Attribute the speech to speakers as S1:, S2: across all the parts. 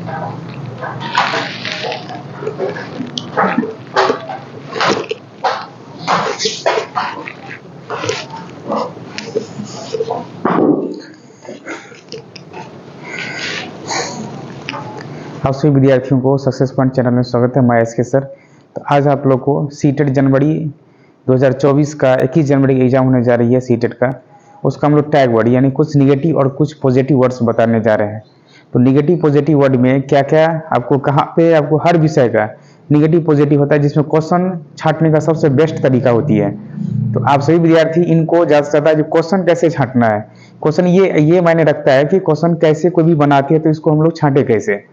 S1: आप सभी विद्यार्थियों को सक्सेस पॉइंट चैनल में स्वागत है। मैं एसके सर। तो आज आप लोग को सीटेट जनवरी 2024 का 21 जनवरी की एग्जाम होने जा रही है सीटेट का। उसका हम लोग टैग वर्ड यानी कुछ निगेटिव और कुछ पॉजिटिव वर्ड्स बताने जा रहे हैं। तो निगेटिव पॉजिटिव वर्ड में क्या क्या आपको कहाँ पे आपको हर विषय का निगेटिव पॉजिटिव होता है, जिसमें क्वेश्चन छांटने का सबसे बेस्ट तरीका होती है। तो आप सभी विद्यार्थी इनको ज्यादा से ज्यादा जो क्वेश्चन कैसे छांटना है, क्वेश्चन ये मायने रखता है कि क्वेश्चन कैसे कोई भी बनाती है तो इसको हम लोग छांटे कैसे।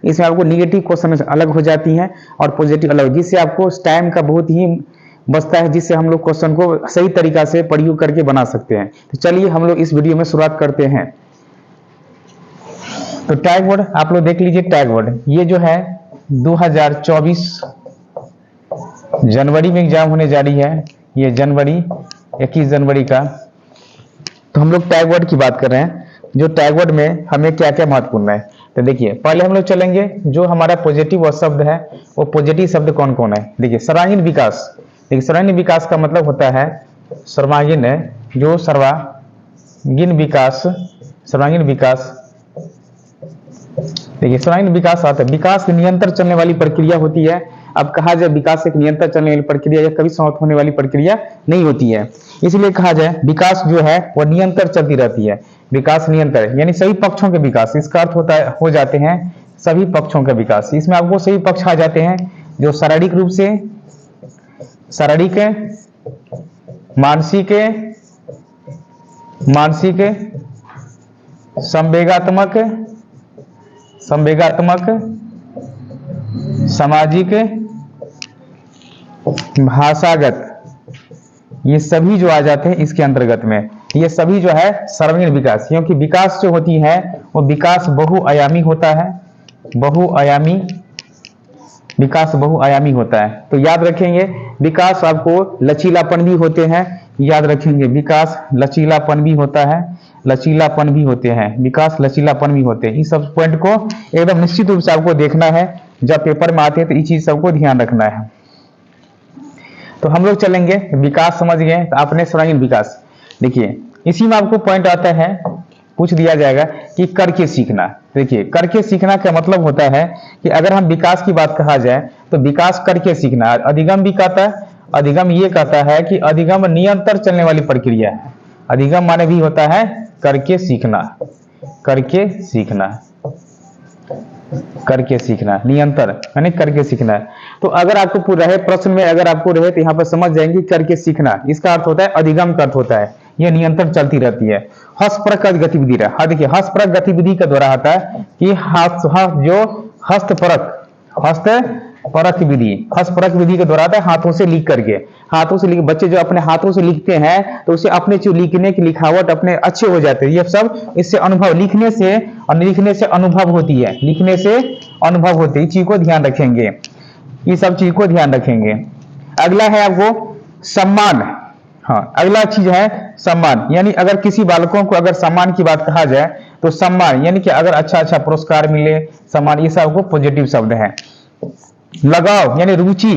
S1: इसमें आपको निगेटिव क्वेश्चन अलग हो जाती हैं और पॉजिटिव अलग, जिससे आपको टाइम का बहुत ही बचता है, जिससे हम लोग क्वेश्चन को सही तरीका से प्रयोग करके बना सकते हैं। तो चलिए हम लोग इस वीडियो में शुरुआत करते हैं। तो टैग वर्ड आप लोग देख लीजिए। टैग वर्ड ये जो है 2024 जनवरी में एग्जाम होने जा रही है, ये जनवरी 21 जनवरी का। तो हम लोग टैग वर्ड की बात कर रहे हैं। जो टैग वर्ड में हमें क्या क्या महत्वपूर्ण है, तो देखिए पहले हम लोग चलेंगे जो हमारा पॉजिटिव शब्द है, वो पॉजिटिव शब्द कौन कौन है। देखिए सर्वांगीण विकास। देखिए सर्वांगीण विकास का मतलब होता है सर्वांगीण जो सर्वांगीण विकास, सर्वांगीण विकास। देखिए सर्वांगीण विकास आता है, विकास निरंतर चलने वाली प्रक्रिया होती है। अब कहा जाए विकास एक निरंतर चलने वाली प्रक्रिया या कभी समाप्त होने वाली प्रक्रिया नहीं होती है, इसलिए कहा जाए विकास जो है वह निरंतर चलती रहती है। विकास निरंतर यानी सभी पक्षों के विकास, इसका अर्थ होता है हो जाते हैं सभी पक्षों का विकास। इसमें आपको सभी पक्ष आ जाते हैं जो शारीरिक रूप से, शारीरिक, मानसिक, संवेगात्मक, सामाजिक, भाषागत, ये सभी जो आ जाते हैं इसके अंतर्गत में। ये सभी जो है सर्वांगीण विकास, क्योंकि विकास जो होती है वो विकास बहुआयामी होता है। बहुआयामी विकास बहुआयामी होता है। तो याद रखेंगे विकास आपको लचीलापन भी होते हैं, याद रखेंगे विकास लचीलापन भी होता है, लचीलापन भी होते हैं, विकास लचीलापन भी होते हैं। इस सब पॉइंट को एकदम निश्चित रूप से आपको देखना है, जब पेपर में आते हैं तो इस चीज सबको ध्यान रखना है। तो हम लोग चलेंगे विकास समझ गए, तो आपने सर्वांगीण विकास। देखिए इसी में आपको पॉइंट आता है, पूछ दिया जाएगा कि करके सीखना। देखिए करके सीखना का मतलब होता है कि अगर हम विकास की बात कहा जाए तो विकास करके सीखना। अधिगम भी कहता है, अधिगम ये कहता है कि अधिगम निरंतर चलने वाली प्रक्रिया है। अधिगम माने भी होता है करके सीखना, करके सीखना, करके सीखना, निरंतर यानी करके सीखना। तो अगर आपको रहे प्रश्न में, अगर आपको रहे तो यहाँ पर समझ जाएंगे करके सीखना इसका अर्थ होता है अधिगम का अर्थ होता है यह निरंतर चलती रहती है। हस्तपरक गतिविधि रहा। हाँ देखिए हस्तपरक गतिविधि का द्वारा आता है कि हस्तपरक विधि, हस्तपरक विधि के द्वारा आता है हाथों से लिख करके। हाथों से लिख, बच्चे जो अपने हाथों से लिखते हैं तो उसे अपने जो लिखने की लिखावट अपने अच्छे हो जाते हैं। ये सब इससे अनुभव, लिखने से और लिखने से अनुभव होती है, लिखने से अनुभव होती है। इस चीज को ध्यान रखेंगे, ये सब चीज को ध्यान रखेंगे। अगला है आपको सम्मान। हाँ अगला चीज है सम्मान, यानी अगर किसी बालकों को अगर सम्मान की बात कहा जाए तो सम्मान यानी कि अगर अच्छा पुरस्कार मिले, सम्मान, ये सब को पॉजिटिव शब्द है। लगाव यानी रुचि,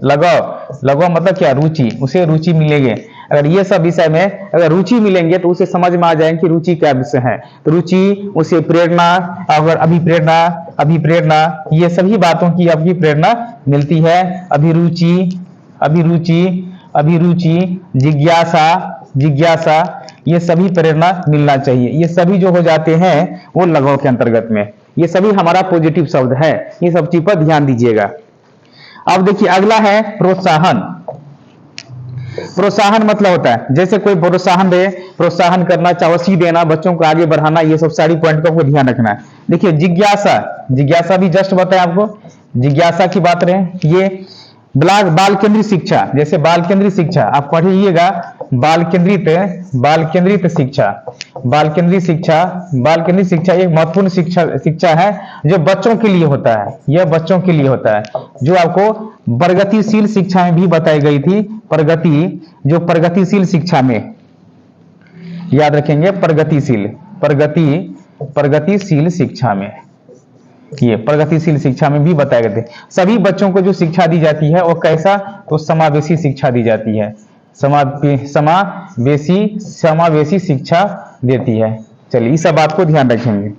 S1: लगाव मतलब क्या, रुचि, उसे रुचि मिलेगी। अगर ये सब विषय में अगर रुचि मिलेंगे तो उसे समझ में आ जाएंगे कि रुचि क्या विषय है। तो रुचि, उसे प्रेरणा, अगर अभिप्रेरणा, ये सभी बातों की आपकी प्रेरणा मिलती है। अभिरुचि, जिज्ञासा, ये सभी प्रेरणा मिलना चाहिए। ये सभी जो हो जाते हैं वो लगाव के अंतर्गत में, ये सभी हमारा पॉजिटिव शब्द है। ये सब चीज पर ध्यान दीजिएगा। अब देखिए अगला है प्रोत्साहन। प्रोत्साहन मतलब होता है जैसे कोई प्रोत्साहन दे, प्रोत्साहन करना, चावसी देना, बच्चों को आगे बढ़ाना, ये सब सारी पॉइंट को ध्यान रखना है। देखिए जिज्ञासा, जिज्ञासा भी जस्ट बताया आपको, जिज्ञासा की बात रहे। ये बाल केंद्रित शिक्षा, जैसे बाल केंद्रित शिक्षा आप पढ़िएगा, बाल केंद्रित शिक्षा, बाल केंद्रित शिक्षा एक महत्वपूर्ण शिक्षा है जो बच्चों के लिए होता है। यह बच्चों के लिए होता है, जो आपको प्रगतिशील शिक्षा में भी बताई गई थी। प्रगतिशील शिक्षा में याद रखेंगे, प्रगतिशील शिक्षा में ये प्रगतिशील शिक्षा में भी बताए गए थे। सभी बच्चों को जो शिक्षा दी जाती है वो कैसा, तो समावेशी शिक्षा दी जाती है, समावेशी शिक्षा देती है। चलिए इस सब बात को ध्यान रखेंगे।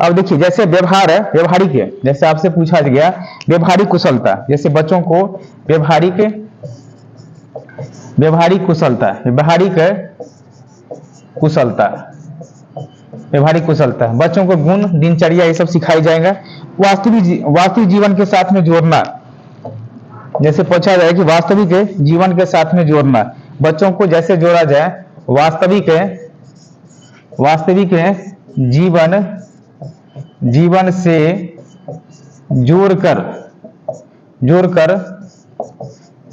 S1: अब देखिए जैसे व्यवहार है, व्यवहारिक है, जैसे आपसे पूछा गया व्यवहारिक कुशलता, जैसे बच्चों को व्यवहारिक कुशलता, व्यवहारिक कुशलता बच्चों को गुण, दिनचर्या ये सब सिखाई जाएगा। वास्तविक जीवन के साथ में जोड़ना, जैसे पूछा जाए कि वास्तविक जीवन के साथ में जोड़ना, बच्चों को जैसे जोड़ा जाए वास्तविक जीवन से जोड़कर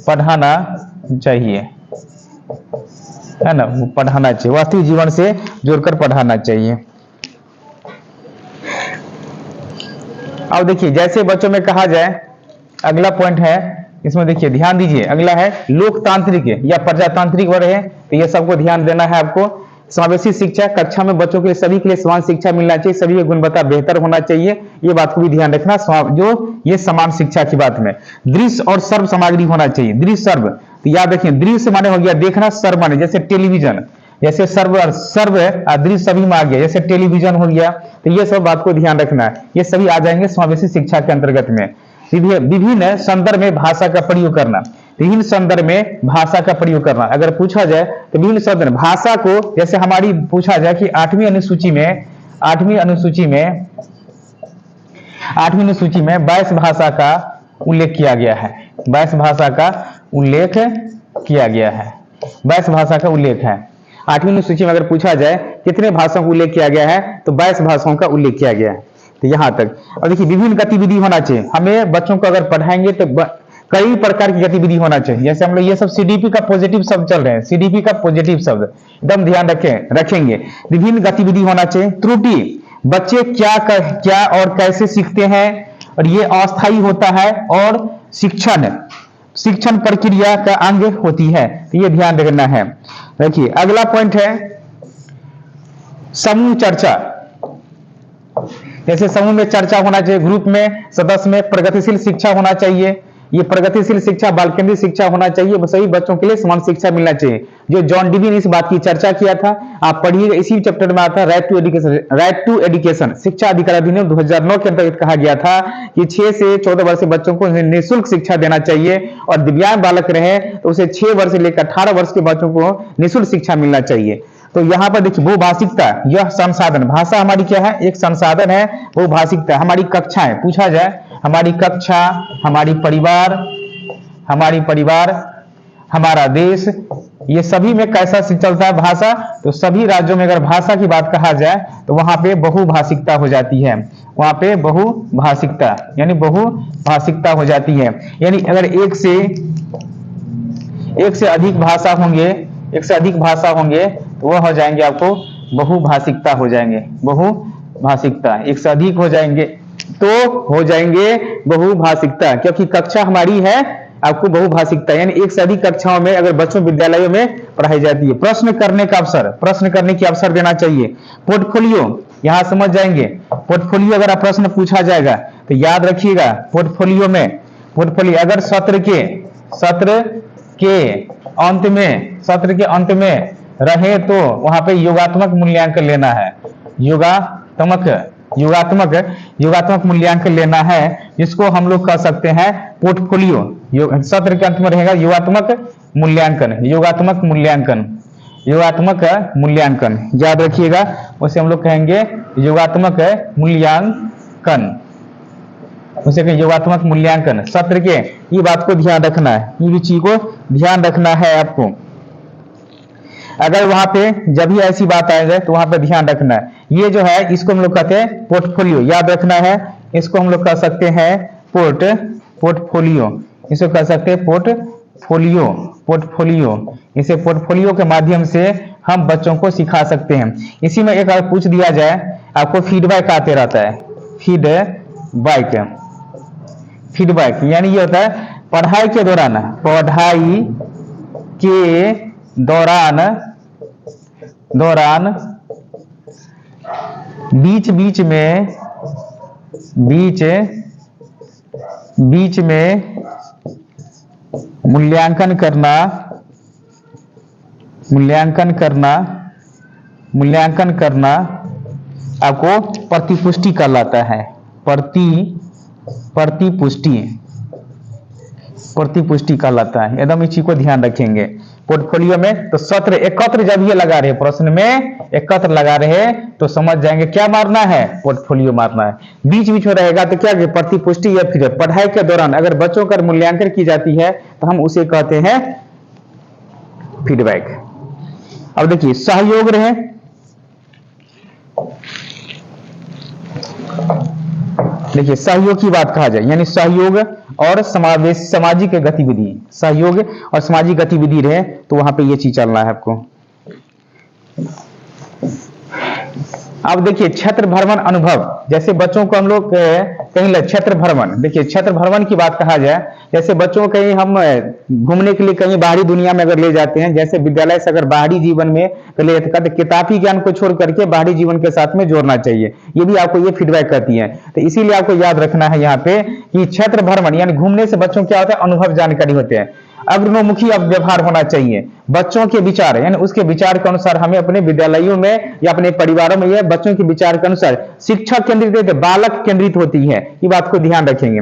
S1: पढ़ाना चाहिए, है ना, पढ़ाना चाहिए, वास्तविक जीवन से जोड़कर पढ़ाना चाहिए। अब देखिए जैसे बच्चों में कहा जाए, अगला पॉइंट है इसमें, देखिए ध्यान दीजिए, अगला है लोकतांत्रिक या प्रजातांत्रिक वर्ग है, तो ये सबको ध्यान देना है आपको। समावेशी शिक्षा, कक्षा में बच्चों के लिए सभी के लिए समान शिक्षा मिलना चाहिए, सभी की गुणवत्ता बेहतर होना चाहिए, ये बात को भी ध्यान रखना। जो ये समान शिक्षा की बात में दृश्य और सर्व सामग्री होना चाहिए। दृश्य सर्व, तो याद रखिए दृश्य माने हो गया देखना, सर्व माने जैसे टेलीविजन, जैसे सर्व दृश्य सभी में आ गया, जैसे टेलीविजन हो गया, तो ये सब बात को ध्यान रखना है, ये सभी आ जाएंगे समावेशी शिक्षा के अंतर्गत में। विभिन्न संदर्भ में भाषा का प्रयोग करना, विभिन्न संदर्भ में भाषा का प्रयोग करना, अगर पूछा जाए तो विभिन्न संदर्भ भाषा को, जैसे हमारी पूछा जाए कि 8वीं अनुसूची में 22 भाषा का उल्लेख किया गया है, 22 भाषा का उल्लेख किया गया है, 22 भाषा का उल्लेख है। 8वीं अनुसूची में अगर पूछा जाए कितने भाषाओं का उल्लेख किया गया है, तो 22 भाषाओं का उल्लेख किया गया है। तो यहां तक। और देखिए विभिन्न गतिविधि होना चाहिए, हमें बच्चों को अगर पढ़ाएंगे तो कई प्रकार की गतिविधि होना चाहिए। जैसे हम लोग ये सब सीडीपी का पॉजिटिव शब्द चल रहे हैं, सीडीपी का पॉजिटिव शब्द एकदम ध्यान रखेंगे। विभिन्न गतिविधि होना चाहिए। त्रुटि, बच्चे क्या और कैसे सीखते हैं, और ये अस्थायी होता है, और शिक्षण प्रक्रिया का अंग होती है, तो ये ध्यान रखना है। देखिए अगला पॉइंट है समूह चर्चा। जैसे समूह में चर्चा होना चाहिए, ग्रुप में सदस्य में प्रगतिशील शिक्षा होना चाहिए। ये प्रगतिशील शिक्षा बाल केंद्रित शिक्षा होना चाहिए, सभी बच्चों के लिए समान शिक्षा मिलना चाहिए। जो जॉन डीवी ने इस बात की चर्चा किया था, आप पढ़िएगा, इसी चैप्टर में आता है राइट टू एजुकेशन। शिक्षा अधिकार अधिनियम 2009 के अंतर्गत कहा गया था कि 6 से 14 वर्ष के बच्चों को निःशुल्क शिक्षा देना चाहिए, और दिव्यांग बालक रहे तो उसे 6 वर्ष से लेकर 18 वर्ष के बच्चों को निःशुल्क शिक्षा मिलना चाहिए। तो यहाँ पर देखिए बहुभाषिकता, यह संसाधन, भाषा हमारी क्या है, एक संसाधन है। बहुभाषिकता हमारी कक्षाएं, पूछा जाए हमारी कक्षा, हमारी परिवार, हमारा देश, ये सभी में कैसा चलता है भाषा, तो सभी राज्यों में अगर भाषा की बात कहा जाए तो वहां पे बहुभाषिकता हो जाती है, वहां पे बहुभाषिकता यानी बहुभाषिकता हो जाती है। यानी अगर एक से अधिक भाषा होंगे तो वह हो जाएंगे आपको बहुभाषिकता हो जाएंगे, बहुभाषिकता। एक से अधिक हो जाएंगे तो हो जाएंगे बहुभाषिकता, क्योंकि कक्षा हमारी है आपको बहुभाषिकता, यानी एक से अधिक कक्षाओं में अगर बच्चों विद्यालयों में पढ़ाई जाती है। प्रश्न करने की अवसर देना चाहिए। पोर्टफोलियो, यहां समझ जाएंगे, पोर्टफोलियो अगर प्रश्न पूछा जाएगा तो याद रखिएगा, पोर्टफोलियो अगर सत्र के अंत में रहे तो वहां पे योगात्मक मूल्यांकन लेना है, योगात्मक मूल्यांकन लेना है, जिसको हम लोग कह सकते हैं पोर्टफोलियो। सत्र के अंत में रहेगा योगात्मक मूल्यांकन, याद रखिएगा, उसे हम लोग कहेंगे योगात्मक मूल्यांकन, सत्र के। ये बात को ध्यान रखना है, ये चीज को ध्यान रखना है आपको। अगर वहां पे जब भी ऐसी बात आ जाए तो वहां पे ध्यान रखना है। ये जो है इसको हम लोग कहते हैं पोर्टफोलियो, याद रखना है, इसको हम लोग कह सकते हैं पोर्टफोलियो, इसको कह सकते हैं पोर्टफोलियो। इसे पोर्टफोलियो के माध्यम से हम बच्चों को सिखा सकते हैं। इसी में एक अगर पूछ दिया जाए, आपको फीडबैक आते रहता है, फीडबैक यानी ये होता है पढ़ाई के दौरान बीच बीच में बीच बीच में मूल्यांकन करना आपको प्रतिपुष्टि कहलाता है। प्रतिपुष्टि कहलाता है। एकदम इस चीज को ध्यान रखेंगे पोर्टफोलियो में। तो सत्र एकत्र जब ये लगा रहे, प्रश्न में एकत्र लगा रहे तो समझ जाएंगे क्या मारना है, पोर्टफोलियो मारना है। बीच बीच में रहेगा तो क्या, प्रतिपुष्टि या फिर पढ़ाई के दौरान अगर बच्चों का मूल्यांकन की जाती है तो हम उसे कहते हैं फीडबैक। अब देखिए सहयोग रहे, देखिए सहयोग की बात कहा जाए यानी सहयोग और समावेश, सामाजिक गतिविधि, सहयोग और सामाजिक गतिविधि रहे तो वहां पे ये चीज चलना है आपको। अब देखिए क्षेत्र भ्रमण अनुभव, जैसे बच्चों को हम लोग कहीं क्षेत्र भ्रमण, देखिए क्षेत्र भ्रमण की बात कहा जाए, जैसे बच्चों को कहीं हम घूमने के लिए कहीं बाहरी दुनिया में अगर ले जाते हैं, जैसे विद्यालय से अगर बाहरी जीवन में ले जाते हैं तो किताबी ज्ञान को छोड़ करके बाहरी जीवन के साथ में जोड़ना चाहिए। ये भी आपको ये फीडबैक करती है। तो इसीलिए आपको याद रखना है यहाँ पे कि क्षेत्र भ्रमण यानी घूमने से बच्चों क्या होता है, अनुभव जानकारी होते हैं। अग्रनोमुखी व्यवहार होना चाहिए, बच्चों के विचार यानी उसके विचार के अनुसार हमें अपने विद्यालयों में या अपने परिवारों में या बच्चों के विचार के अनुसार शिक्षा केंद्रित, बालक केंद्रित होती है, ये बात को ध्यान रखेंगे।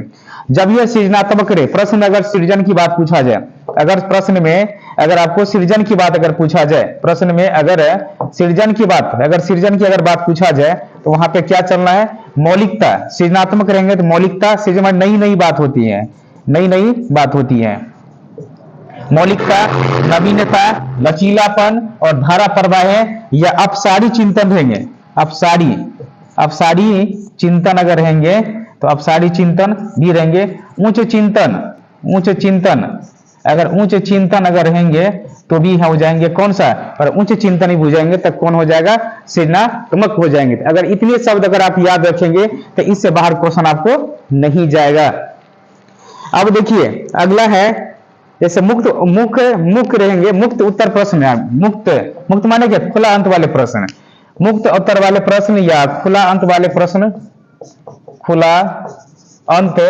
S1: जब यह सृजनात्मक रहे, प्रश्न अगर सृजन की बात पूछा जाए, अगर प्रश्न में अगर आपको सृजन की बात अगर पूछा जाए, प्रश्न में अगर सृजन की बात, अगर सृजन की अगर बात पूछा जाए तो वहां पे क्या चलना है, मौलिकता। सृजनात्मक रहेंगे तो मौलिकता, सृजन नई नई बात होती है, नई नई बात होती है। मौलिकता, नवीनता, लचीलापन और धारा प्रवाह या अपसारी चिंतन रहेंगे। अपसारी चिंतन अगर रहेंगे तो अपसारी चिंतन भी रहेंगे। उच्च चिंतन अगर उच्च चिंतन अगर रहेंगे तो भी हो जाएंगे कौन सा, और उच्च चिंतन ही हो जाएंगे तब कौन हो जाएगा, सृजनात्मक हो जाएंगे। अगर इतने शब्द अगर आप याद रखेंगे तो इससे बाहर क्वेश्चन आपको नहीं जाएगा। अब देखिए अगला है जैसे मुक्त रहेंगे, मुक्त उत्तर प्रश्न है। मुक्त माने क्या, खुला अंत वाले प्रश्न, मुक्त उत्तर वाले प्रश्न या खुला अंत वाले प्रश्न, खुला अंत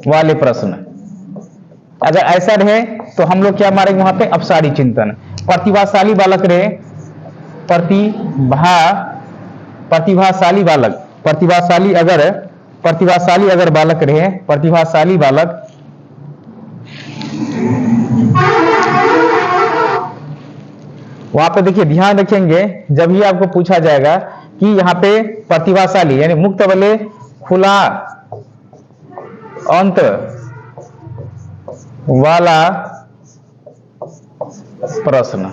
S1: वाले प्रश्न अगर ऐसा रहे तो हम लोग क्या मारेंगे वहां पे, अपसारी चिंतन। प्रतिभाशाली बालक रहे, प्रतिभाशाली बालक, प्रतिभाशाली अगर बालक रहे, प्रतिभाशाली बालक वहां पे देखिए ध्यान रखेंगे जब ही आपको पूछा जाएगा कि यहाँ पे प्रतिभाशाली यानी मुक्त वाले खुला अंत वाला प्रश्न,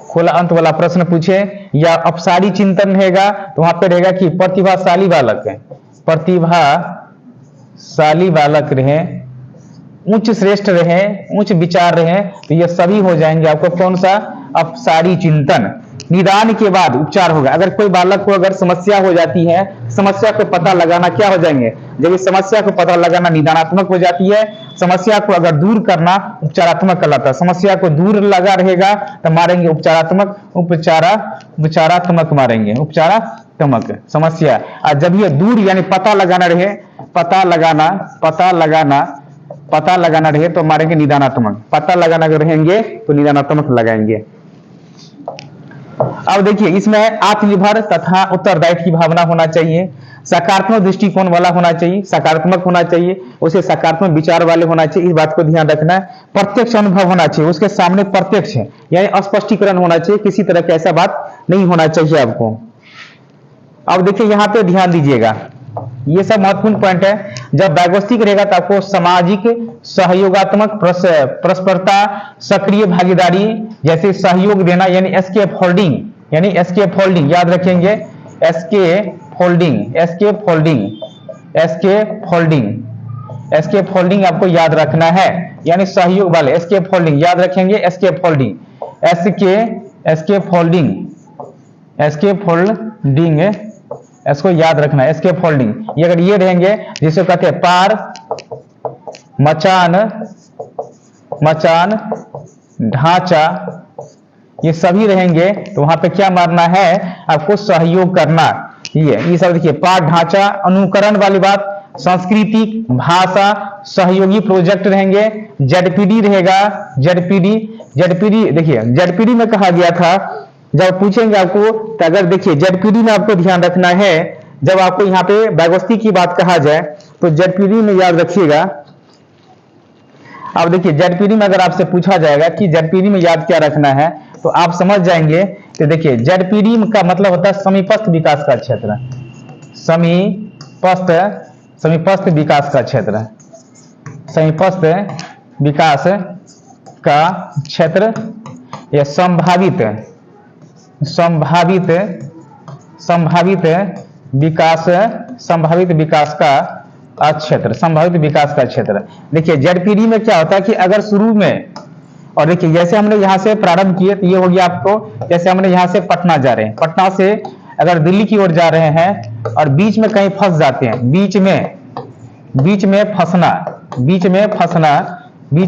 S1: खुला अंत वाला प्रश्न पूछे या अपसारी चिंतन रहेगा तो वहां पे रहेगा कि प्रतिभाशाली बालक रहे, उच्च श्रेष्ठ रहे, उच्च विचार रहे, तो ये सभी हो जाएंगे आपको कौन सा, अपसारी चिंतन। निदान के बाद उपचार होगा। अगर कोई बालक को अगर समस्या हो जाती है, समस्या को पता लगाना क्या हो जाएंगे, जब इस समस्या को पता लगाना निदानात्मक हो जाती है, समस्या को अगर दूर करना उपचारात्मक कहलाता है। समस्या को दूर लगा रहेगा तो मारेंगे उपचारात्मक, उपचारात्मक मारेंगे, उपचारात्मक समस्या। और जब ये दूर यानी पता लगाना रहे, पता लगाना रहे तो मारेंगे निदानात्मक, पता लगाना अगर रहेंगे तो निदानात्मक लगाएंगे। अब देखिए इसमें आत्मनिर्भर तथा उत्तरदायित्व की भावना होना चाहिए, सकारात्मक दृष्टिकोण वाला होना चाहिए, सकारात्मक होना चाहिए, उसे सकारात्मक विचार वाले होना चाहिए, इस बात को ध्यान रखना है। प्रत्यक्ष अनुभव होना चाहिए, उसके सामने प्रत्यक्ष है यानी स्पष्टीकरण होना चाहिए, किसी तरह की ऐसा बात नहीं होना चाहिए आपको। अब देखिए यहाँ पे ध्यान दीजिएगा, ये सब महत्वपूर्ण पॉइंट है। जब व्यवस्थित रहेगा तो आपको सामाजिक, सहयोगात्मक, परस्परता, सक्रिय भागीदारी, जैसे सहयोग देना यानी एस्केप होल्डिंग याद रखेंगे, एस्केप होल्डिंग आपको याद रखना है यानी सहयोग वाले, एस्केप होल्डिंग याद रखेंगे, एस्केप होल्डिंग इसको याद रखना है। एस्केप होल्डिंग ये अगर ये रहेंगे जिसे कहते हैं पार, मचान, ढांचा, ये सभी रहेंगे तो वहां पे क्या मारना है आपको, सहयोग करना। ये सब देखिए, पाठ ढांचा, अनुकरण वाली बात, सांस्कृतिक, भाषा, सहयोगी प्रोजेक्ट रहेंगे, जेडपीडी रहेगा, जेडपीडी देखिए, जेडपीडी में कहा गया था, जब पूछेंगे आपको तो अगर देखिए जेडपीडी में आपको ध्यान रखना है, जब आपको यहाँ पे व्यवस्थी की बात कहा जाए तो जेडपीडी में याद रखिएगा। अब देखिए जेडपीडी में अगर आपसे पूछा जाएगा कि जेडपीडी में याद क्या रखना है, तो आप समझ जाएंगे कि देखिए जेडपीडी का मतलब होता है समीपस्थ विकास का क्षेत्र, समीपस्थ विकास का क्षेत्र, समीपस्थ विकास का क्षेत्र, या संभावित विकास का क्षेत्र, संभावित विकास का क्षेत्र। देखिए जेडपीडी में क्या होता है कि अगर शुरू में, और देखिए जैसे हमने यहाँ से प्रारंभ किए तो ये हो गया आपको, जैसे हमने यहाँ से पटना जा रहे हैं, पटना से अगर दिल्ली की ओर जा रहे हैं और बीच में कहीं फंस जाते हैं, बीच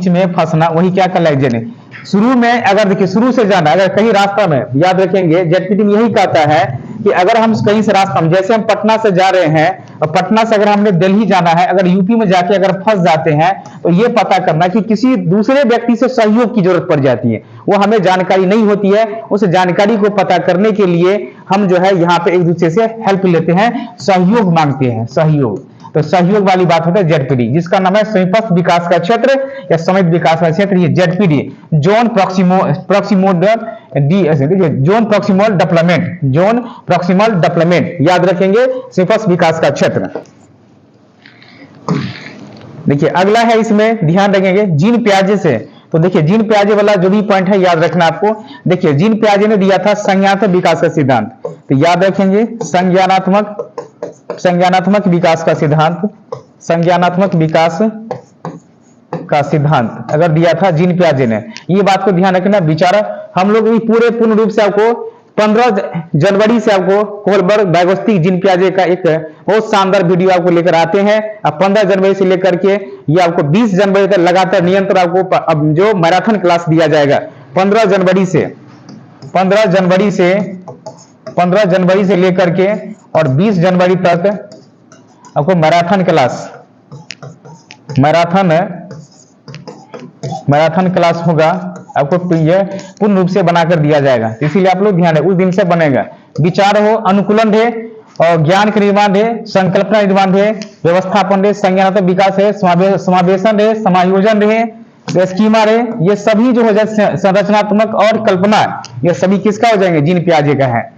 S1: में फंसना, वही क्या कहलाएगा। शुरू में अगर देखिए शुरू से जाना, अगर कहीं रास्ता में, याद रखेंगे जेडपीडी में यही कहता है कि अगर हम कहीं से रास्ता में, जैसे हम पटना से जा रहे हैं और पटना से अगर हमने दिल्ली जाना है, अगर यूपी में जाके अगर फंस जाते हैं तो ये पता करना कि किसी दूसरे व्यक्ति से सहयोग की जरूरत पड़ जाती है, वो हमें जानकारी नहीं होती है, उस जानकारी को पता करने के लिए हम जो है यहाँ पे एक दूसरे से हेल्प लेते हैं, सहयोग मांगते हैं, सहयोग। तो सहयोग वाली बात होता है जेडपीडी, जिसका नाम है समीपस्थ विकास का क्षेत्र या समित विकास का क्षेत्र, ये जेडपीडी, जोन प्रॉक्सिमल डेवलपमेंट, याद रखेंगे समीपस्थ विकास का क्षेत्र। देखिए अगला है, इसमें ध्यान रखेंगे जीन पियाजे से। तो देखिए जीन पियाजे वाला जो भी पॉइंट है याद रखना आपको। देखिए जीन पियाजे ने दिया था संज्ञानात्मक विकास का सिद्धांत, तो याद रखेंगे संज्ञानात्मक विकास का सिद्धांत, संज्ञानात्मक विकास का सिद्धांत अगर दिया था जीन पियाजे ने, ये बात को ध्यान रखना। विचार हम लोग भी पूर्ण रूप से आपको 15 जनवरी से आपको कोहलबर्ग, वाइगोत्स्की, जीन पियाजे का एक बहुत शानदार वीडियो आपको लेकर आते हैं। अब 15 जनवरी से लेकर के ये आपको 20 जनवरी तक लगातार निरंतर आपको अब जो मैराथन क्लास दिया जाएगा 15 जनवरी से लेकर के और 20 जनवरी तक आपको मैराथन क्लास होगा, आपको ये पूर्ण रूप से बनाकर दिया जाएगा, इसीलिए आप लोग ध्यान है उस दिन से बनेगा। विचार हो, अनुकूलन है और ज्ञान का निर्माण है, संकल्पना निर्माण है, व्यवस्थापन है, संज्ञानात्मक विकास है, समावेशन है, समायोजन है, स्कीमा है, ये सभी जो हो जाए संरचनात्मक और कल्पना, ये सभी किसका हो जाएंगे, जीन पियाजे का है।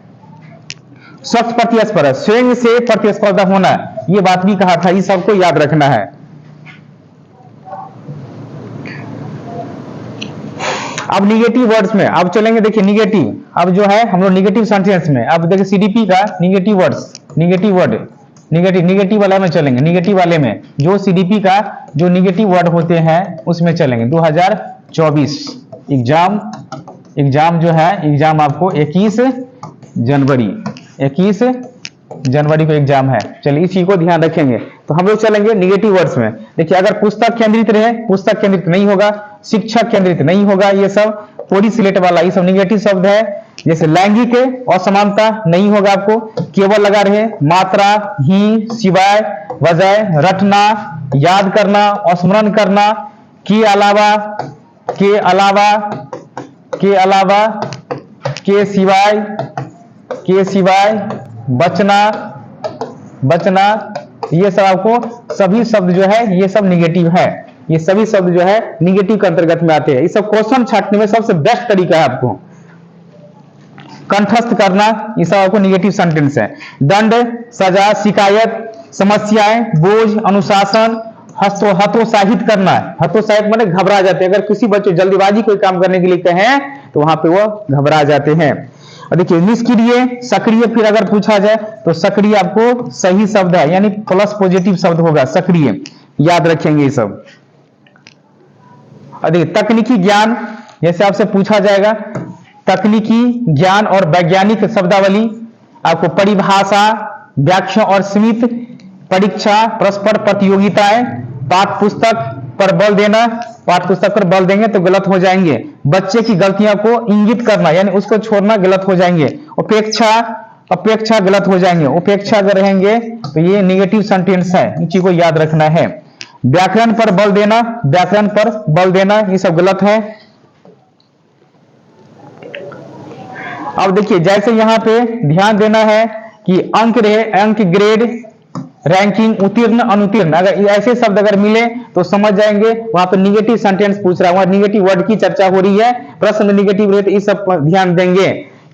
S1: स्वच्छ प्रतिस्पर्धा, स्वयं से प्रतिस्पर्धा होना, ये बात भी कहा था, इस सबको याद रखना है। अब निगेटिव वर्ड्स में अब चलेंगे। देखिए निगेटिव, अब जो है हम लोग निगेटिव सेंटेंस में, अब देखिए सीडीपी का निगेटिव वाला में चलेंगे। निगेटिव वाले में जो सीडीपी का जो निगेटिव वर्ड होते हैं उसमें चलेंगे। 2024 एग्जाम जो है, एग्जाम आपको 21 जनवरी को एग्जाम है। चलिए इस चीज को ध्यान रखेंगे। तो हम लोग चलेंगे निगेटिव वर्ड्स में। देखिए अगर पुस्तक केंद्रित रहे, पुस्तक केंद्रित नहीं होगा, शिक्षक केंद्रित नहीं होगा, ये सब पूरी सिलेट वाला ये सब निगेटिव शब्द है। जैसे लैंगिक असमानता नहीं होगा, आपको केवल लगा रहे मात्रा, ही, सिवाय, वजह, रटना, याद करना, स्मरण करना, के अलावा, के सिवाय, बचना, ये सब आपको सभी शब्द जो है ये सब निगेटिव है। ये सभी शब्द जो है निगेटिव के अंतर्गत में आते हैं। ये सब क्वेश्चन छांटने में सबसे बेस्ट तरीका है आपको कंठस्थ करना, ये सब आपको निगेटिव सेंटेंस है। दंड, सजा, शिकायत, समस्याएं, बोझ, अनुशासन, हतोत्साहित करना। हतोत्साहित माने घबरा जाते हैं। अगर किसी बच्चे जल्दीबाजी कोई काम करने के लिए कहें तो वहां पे वो घबरा जाते हैं। और देखिए निष्क्रिय, सक्रिय, फिर अगर पूछा जाए तो सक्रिय आपको सही शब्द है, यानी प्लस पॉजिटिव शब्द होगा सक्रिय, याद रखेंगे ये सब। और देखिए तकनीकी ज्ञान, जैसे आपसे पूछा जाएगा तकनीकी ज्ञान और वैज्ञानिक शब्दावली, आपको परिभाषा, व्याख्या और सीमित, परीक्षा, परस्पर प्रतियोगिताएं, पाठ पुस्तक पर बल देना, पाठ पुस्तक पर बल देंगे तो गलत हो जाएंगे। बच्चे की गलतियों को इंगित करना, यानी उसको छोड़ना, गलत हो जाएंगे। उपेक्षा, अपेक्षा गलत हो जाएंगे, उपेक्षा अगर रहेंगे तो ये निगेटिव सेंटेंस है, इस चीज को याद रखना है। व्याकरण पर बल देना, व्याकरण पर बल देना, ये सब गलत है। अब देखिए जैसे यहां पे ध्यान देना है कि अंक रहे, अंक, ग्रेड, रैंकिंग, उत्तीर्ण, अनुत्तीर्ण, अगर ऐसे शब्द अगर मिले तो समझ जाएंगे वहां पर निगेटिव सेंटेंस पूछ रहा है, वहां निगेटिव वर्ड की चर्चा हो रही है, प्रश्न में निगेटिव रहे तो इस सब पर ध्यान देंगे।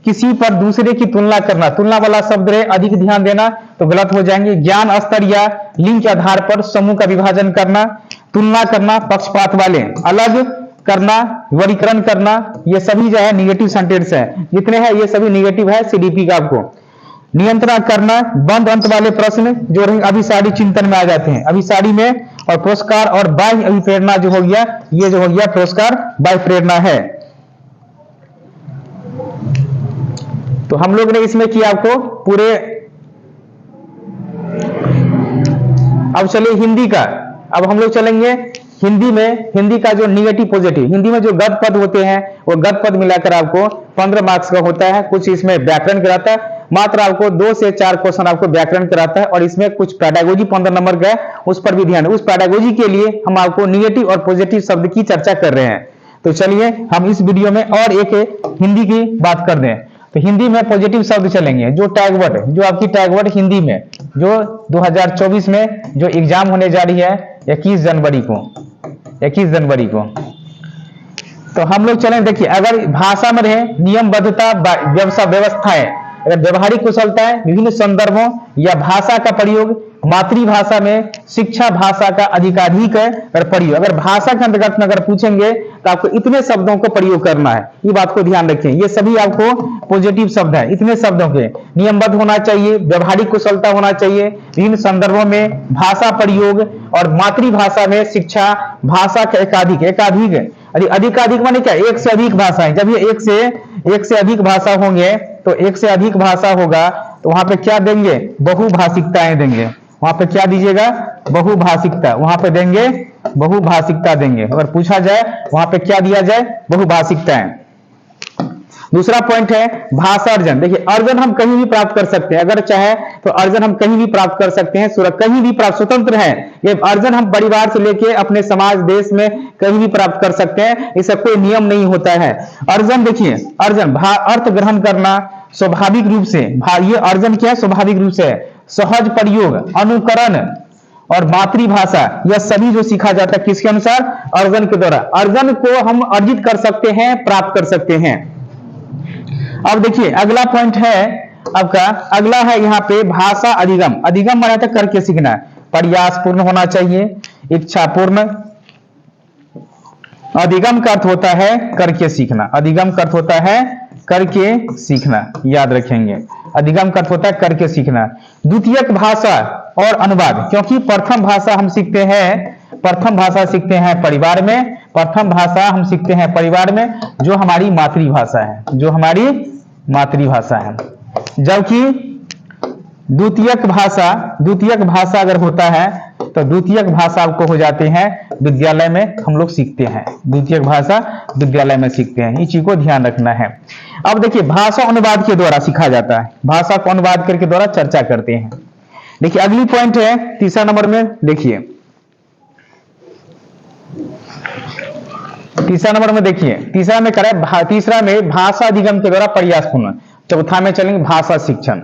S1: किसी पर दूसरे की तुलना करना, तुलना वाला शब्द रहे अधिक ध्यान देना तो गलत हो जाएंगे। ज्ञान स्तर या लिंग के आधार पर समूह का विभाजन करना, तुलना करना, पक्षपात वाले, अलग करना, वर्गीकरण करना, ये सभी जो है निगेटिव सेंटेंस है, जितने हैं ये सभी निगेटिव है सीडीपी का। आपको नियंत्रण करना, बंद अंत वाले प्रश्न जो अभिसारी चिंतन में आ जाते हैं, अभिसारी में, और पुरस्कार और बाह्य अभिप्रेरणा जो हो गया, ये जो हो गया पुरस्कार बाह्य प्रेरणा है। तो हम लोग ने इसमें किया आपको पूरे। अब चलिए हिंदी का, अब हम लोग चलेंगे हिंदी में। हिंदी का जो निगेटिव पॉजिटिव, हिंदी में जो गद्य पद होते हैं वो गद्य पद मिलाकर आपको 15 मार्क्स का होता है। कुछ इसमें व्याकरण कराता है, मात्र आपको 2 से 4 क्वेश्चन आपको व्याकरण कराता है, और इसमें कुछ पैडागोजी 15 नंबर का है, उस पर भी ध्यान। उस पैडागोजी के लिए हम आपको निगेटिव और पॉजिटिव शब्द की चर्चा कर रहे हैं। तो चलिए हम इस वीडियो में और एक हिंदी की बात कर दें। तो हिंदी में पॉजिटिव शब्द चलेंगे, जो टैग वर्ड, जो आपकी टैग वर्ड हिंदी में जो 2024 में जो एग्जाम होने जा रही है 21 जनवरी को, 21 जनवरी को। तो हम लोग चलें, देखिए अगर भाषा में रहे नियमबद्धता, व्यवस्थाएं, अगर व्यवहारिक कुशलता है, विभिन्न संदर्भों या भाषा का प्रयोग, मातृभाषा में, शिक्षा भाषा का अधिकाधिक प्रयोग। अगर भाषा के अंतर्गत में अगर पूछेंगे तो आपको इतने शब्दों को प्रयोग करना है, ये बात को ध्यान रखें। ये सभी आपको पॉजिटिव शब्द है, इतने शब्दों के। नियमबद्ध होना चाहिए, व्यवहारिक कुशलता होना चाहिए, विभिन्न संदर्भों में भाषा प्रयोग, और मातृभाषा में, शिक्षा भाषा का एकाधिक, एकाधिक, अधिकाधिक माने क्या, एक से अधिक भाषा है। जब ये एक से अधिक भाषा होंगे तो एक से अधिक भाषा होगा तो वहां पे क्या देंगे, बहुभाषिकताएं देंगे। वहां पे क्या दीजिएगा, बहुभाषिकता, वहां पे देंगे बहुभाषिकता देंगे। अगर पूछा जाए वहां पे क्या दिया जाए, बहुभाषिकताएं। दूसरा पॉइंट है भाषा अर्जन। देखिए अर्जन हम कहीं भी प्राप्त कर सकते हैं, अगर चाहे तो अर्जन हम कहीं भी प्राप्त कर सकते हैं, कहीं भी प्राप्त, स्वतंत्र है ये अर्जन। हम परिवार से लेके अपने समाज, देश में कहीं भी प्राप्त कर सकते हैं, इसका कोई नियम नहीं होता है। अर्जन देखिए, अर्जन अर्थ ग्रहण करना स्वाभाविक रूप से, ये अर्जन क्या है, स्वाभाविक रूप से, सहज प्रयोग, अनुकरण और मातृभाषा, यह सभी जो सीखा जाता है किसके अनुसार, अर्जन के द्वारा। अर्जन को हम अर्जित कर सकते हैं, प्राप्त कर सकते हैं। अब देखिए अगला पॉइंट है आपका, अगला है यहाँ पे भाषा अधिगम। अधिगम माना था करके सीखना, प्रयासपूर्ण होना चाहिए, इच्छापूर्ण। अधिगम का अर्थ होता है करके सीखना, अधिगम का अर्थ होता है करके सीखना, याद रखेंगे। अधिगम का अर्थ होता है करके सीखना। द्वितीयक भाषा और अनुवाद, क्योंकि प्रथम भाषा हम सीखते हैं, प्रथम भाषा सीखते हैं परिवार में, प्रथम भाषा हम सीखते हैं परिवार में जो हमारी मातृभाषा है, जो हमारी मातृभाषा है। जबकि द्वितीयक भाषा अगर होता है तो द्वितीयक भाषा आपको हो जाते हैं विद्यालय में हम लोग सीखते हैं, द्वितीयक भाषा विद्यालय में सीखते हैं, इस चीज को ध्यान रखना है। अब देखिए भाषा अनुवाद के द्वारा सीखा जाता है, भाषा को अनुवाद करके द्वारा चर्चा करते हैं। देखिए अगली पॉइंट है तीसरा नंबर में, देखिए तीसरा नंबर में, देखिए तीसरा में करें, तीसरा में भाषा अधिगम के द्वारा प्रयासपूर्ण। चौथा में चलेंगे भाषा शिक्षण।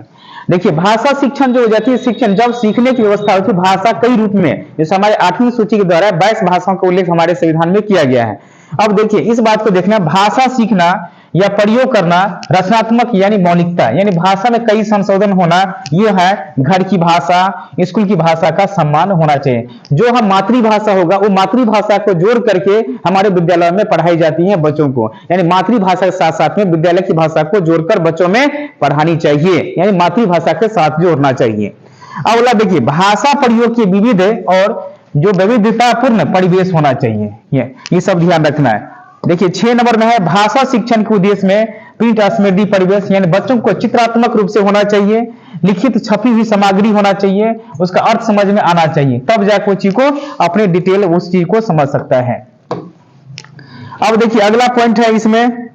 S1: देखिए भाषा शिक्षण जो हो जाती है, शिक्षण जब सीखने की व्यवस्था होती है भाषा कई रूप में, जैसे हमारे 8वीं सूची के द्वारा 22 भाषाओं का उल्लेख हमारे संविधान में किया गया है। अब देखिए इस बात को देखना, भाषा सीखना या प्रयोग करना रचनात्मक यानी मौलिकता, यानी भाषा में कई संशोधन होना, यह है घर की भाषा, स्कूल की भाषा का सम्मान होना चाहिए। जो हम मातृभाषा होगा वो मातृभाषा को जोड़ करके हमारे विद्यालय में पढ़ाई जाती है बच्चों को, यानी मातृभाषा के साथ साथ में विद्यालय की भाषा को जोड़कर बच्चों में पढ़ानी चाहिए, यानी मातृभाषा के साथ जोड़ना चाहिए। अगला देखिए भाषा प्रयोग के विविध और जो विविधतापूर्ण परिवेश होना चाहिए, ये सब ध्यान रखना है। देखिए 6 नंबर में है भाषा शिक्षण के उद्देश्य में प्रिंट स्मृति परिवेश, यानी बच्चों को चित्रात्मक रूप से होना चाहिए, लिखित छपी हुई सामग्री होना चाहिए, उसका अर्थ समझ में आना चाहिए, तब जाकर उस चीज को अपने डिटेल उस चीज को समझ सकता है। अब देखिए अगला पॉइंट है इसमें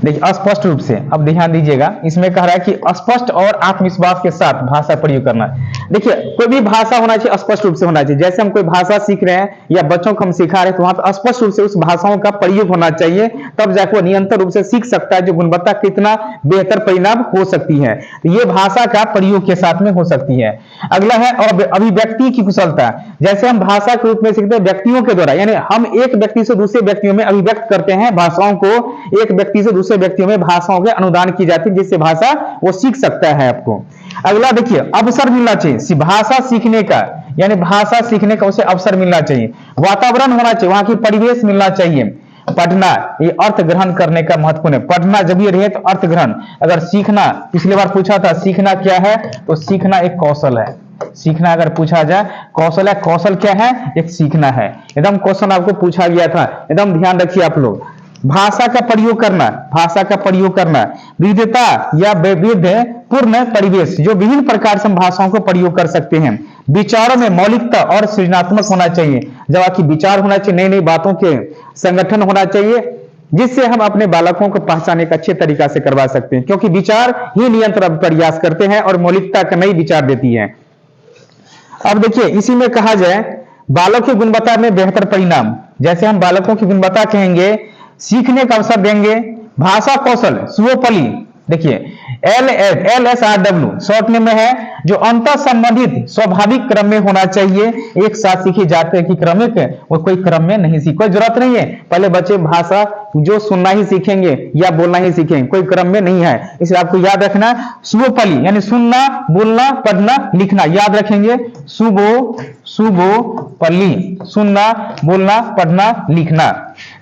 S1: देखिए अस्पष्ट रूप से, अब ध्यान दीजिएगा, इसमें कह रहा है कि स्पष्ट और आत्मविश्वास के साथ भाषा प्रयोग करना। देखिए कोई भी भाषा होना चाहिए स्पष्ट रूप से होना चाहिए। जैसे हम कोई भाषा सीख रहे हैं या बच्चों को हम सिखा रहे हैं तो वहां पर स्पष्ट रूप से उस भाषाओं का प्रयोग होना चाहिए, तब जाकर वो निरंतर रूप से सीख सकता है, जो गुणवत्ता कितना बेहतर परिणाम हो सकती है। तो ये भाषा का प्रयोग के साथ में हो सकती है। अगला है और अभिव्यक्ति की कुशलता। जैसे हम भाषा के रूप में सीखते हैं व्यक्तियों के द्वारा, यानी हम एक व्यक्ति से दूसरे व्यक्तियों में अभिव्यक्त करते हैं भाषाओं को, एक व्यक्ति से दूसरे व्यक्तियों में भाषाओं के अनुदान की जाती है, जिससे भाषा वो सीख सकता है आपको। अगला देखिए अवसर मिलना चाहिए भाषा सीखने का, यानी भाषा सीखने का उसे अवसर मिलना चाहिए। वातावरण होना चाहिए, वहां की परिवेश मिलना चाहिए। पढ़ना, ये अर्थ ग्रहण करने का महत्वपूर्ण है। पढ़ना जब ये रहे तो अर्थ ग्रहण। अगर सीखना, पिछली बार पूछा था सीखना क्या है, तो सीखना एक कौशल है। सीखना अगर पूछा जाए कौशल है, कौशल क्या है, एक सीखना है। एकदम क्वेश्चन आपको पूछा गया था, एकदम ध्यान रखिए आप लोग। भाषा का प्रयोग करना, भाषा का प्रयोग करना, विविधता या वैविध पूर्ण परिवेश, जो विभिन्न प्रकार से हम भाषाओं को प्रयोग कर सकते हैं। विचारों में मौलिकता और सृजनात्मक होना चाहिए, जब आपकी विचार होना चाहिए, नई नई बातों के संगठन होना चाहिए, जिससे हम अपने बालकों को पहचाने का अच्छे तरीका से करवा सकते हैं, क्योंकि विचार ही नियंत्रण प्रयास करते हैं और मौलिकता का नई विचार देती है। अब देखिए इसी में कहा जाए बालक की गुणवत्ता में बेहतर परिणाम। जैसे हम बालकों की गुणवत्ता कहेंगे, सीखने का अवसर देंगे, भाषा कौशल सर्वोपरि। देखिए LSRW शॉर्ट नेम में है, जो अंतर संबंधित स्वाभाविक क्रम में होना चाहिए। एक साथ सीखे जाते हैं कि क्रमिक, वो कोई क्रम में नहीं सीख, कोई जरूरत नहीं है। पहले बच्चे भाषा जो सुनना ही सीखेंगे या बोलना ही सीखेंगे, कोई क्रम में नहीं है। इसलिए आपको याद रखना सर्वोपरि, यानी सुनना, बोलना, पढ़ना, लिखना, याद रखेंगे। सर्वोपरि, सुनना, बोलना, पढ़ना, लिखना।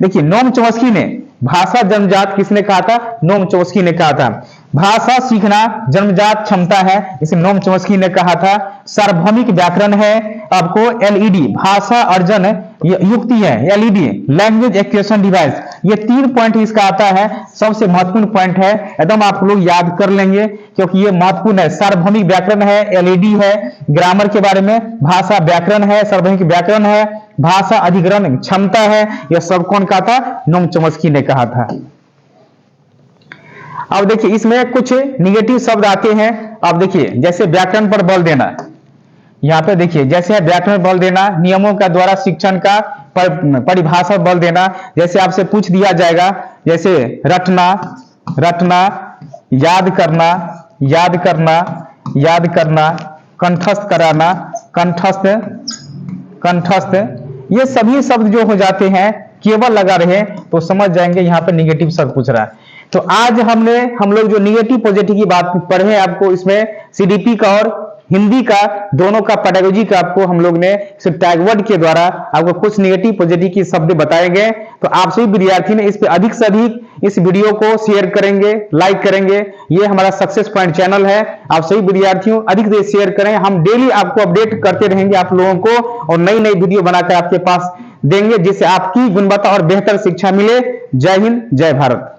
S1: देखिए नोम चॉम्स्की ने भाषा जन्मजात, किसने कहा था, नोम चॉम्स्की ने कहा था। भाषा सीखना जन्मजात क्षमता है, इसे नोम चॉम्स्की ने कहा था। सार्वभौमिक व्याकरण है आपको LED, भाषा अर्जन युक्ति है LED, लैंग्वेज एक्विजिशन डिवाइस, ये 3 पॉइंट इसका आता है। सबसे महत्वपूर्ण पॉइंट है, एकदम आप लोग याद कर लेंगे क्योंकि ये महत्वपूर्ण है। सार्वभौमिक व्याकरण है, LED है ग्रामर के बारे में, भाषा व्याकरण है, सार्वभौमिक व्याकरण है, भाषा अधिग्रहण क्षमता है। यह सब कौन कहा था, नोम चॉम्स्की ने कहा था। अब देखिए इसमें कुछ निगेटिव शब्द आते हैं। अब देखिए जैसे व्याकरण पर बल देना, यहाँ पे देखिए जैसे है व्याकरण बल देना, नियमों का द्वारा शिक्षण का परिभाषा बल देना। जैसे आपसे पूछ दिया जाएगा, जैसे रटना, याद करना, कंठस्थ कराना, कंठस्थ, ये सभी शब्द जो हो जाते हैं केवल लगा रहे तो समझ जाएंगे यहाँ पर निगेटिव शब्द पूछ रहा है। तो आज हम लोग जो निगेटिव पॉजिटिव की बात पढ़े, आपको इसमें CDP का और हिंदी का दोनों का पेडागोजी का आपको हम लोग ने टैग वर्ड के द्वारा आपको कुछ निगेटिव पॉजिटिव की शब्द बताए गए। तो आप सभी विद्यार्थी ने इस पे अधिक से अधिक इस वीडियो को शेयर करेंगे, लाइक करेंगे। ये हमारा सक्सेस पॉइंट चैनल है, आप सभी विद्यार्थियों अधिक से शेयर करें। हम डेली आपको अपडेट करते रहेंगे आप लोगों को, और नई नई वीडियो बनाकर आपके पास देंगे, जिससे आपकी गुणवत्ता और बेहतर शिक्षा मिले। जय हिंद, जय भारत।